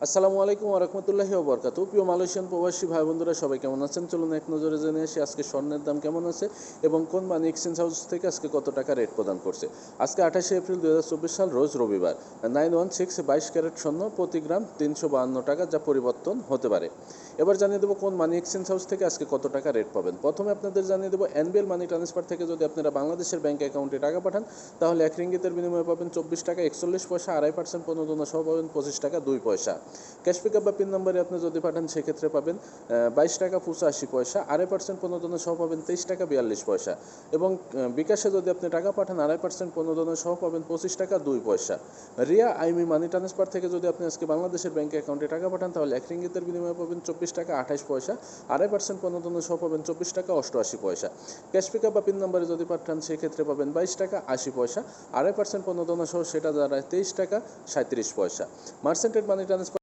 আসসালামু আলাইকুম ওয়া রাহমাতুল্লাহি ওয়া বারাকাতুহু। প্রিয় মালয়েশিয়ান প্রবাসী ভাই বন্ধুরা সবাই কেমন আছেন? চলুন এক নজরে জেনে আসি আজকে স্বর্ণের দাম কেমন আছে এবং কোন মানি এক্সচেঞ্জ হাউস থেকে আজকে কত টাকা রেট প্রদান করছে। আজকে 28শে এপ্রিল 2024 সাল রোজ রবিবার। 916 22 ক্যারেট স্বর্ণ প্রতি গ্রাম 352 টাকা, যা পরিবর্তন হতে পারে। এবার জানিয়ে দেবো কোন মানি এক্সচেঞ্জ হাউস থেকে আজকে কত টাকা রেট পাবেন। প্রথমে আপনাদের জানিয়ে দেবো এনবিএল মানি ট্রান্সফার থেকে যদি আপনারা বাংলাদেশের ব্যাংক অ্যাকাউন্টে টাকা পাঠান তাহলে 1 রিঙ্গিতের বিনিময়ে পাবেন 24 টাকা 41 পয়সা, 2.5% প্রণোদনা সহ পাবেন 25 টাকা 2 পয়সা। ক্যাশ পিকআপ বা পিন নম্বরে আপনি যদি পাঠান সেক্ষেত্রে পাবেন 22 টাকা 85 পয়সা, 2.5% প্রণোদনা সহ পাবেন 23 টাকা 42 পয়সা এবং বিকাশে যদি আপনি টাকা পাঠান 2.5% প্রণোদনা সহ পাবেন 25 টাকা 2 পয়সা। রিয়া আইমি মানি ট্রান্সফার থেকে যদি আপনি আজকে বাংলাদেশের ব্যাংক অ্যাকাউন্টে টাকা পাঠান তাহলে 1 রিঙ্গিতের বিনিময়ে পাবেন 24 টাকা 28 পয়সা, 2.5% প্রণোদনা সহ পাবেন 24 টাকা 88 পয়সা। ক্যাশ পিকআপ বা পিন নম্বরে যদি পাঠান সেক্ষেত্রে পাবেন 22 টাকা 80 পয়সা, 2.5% প্রণোদনা সহ সেটা দাঁড়ায় 23 টাকা 37 পয়সা। মার্সেন্টেড মানি ট্রান্সফার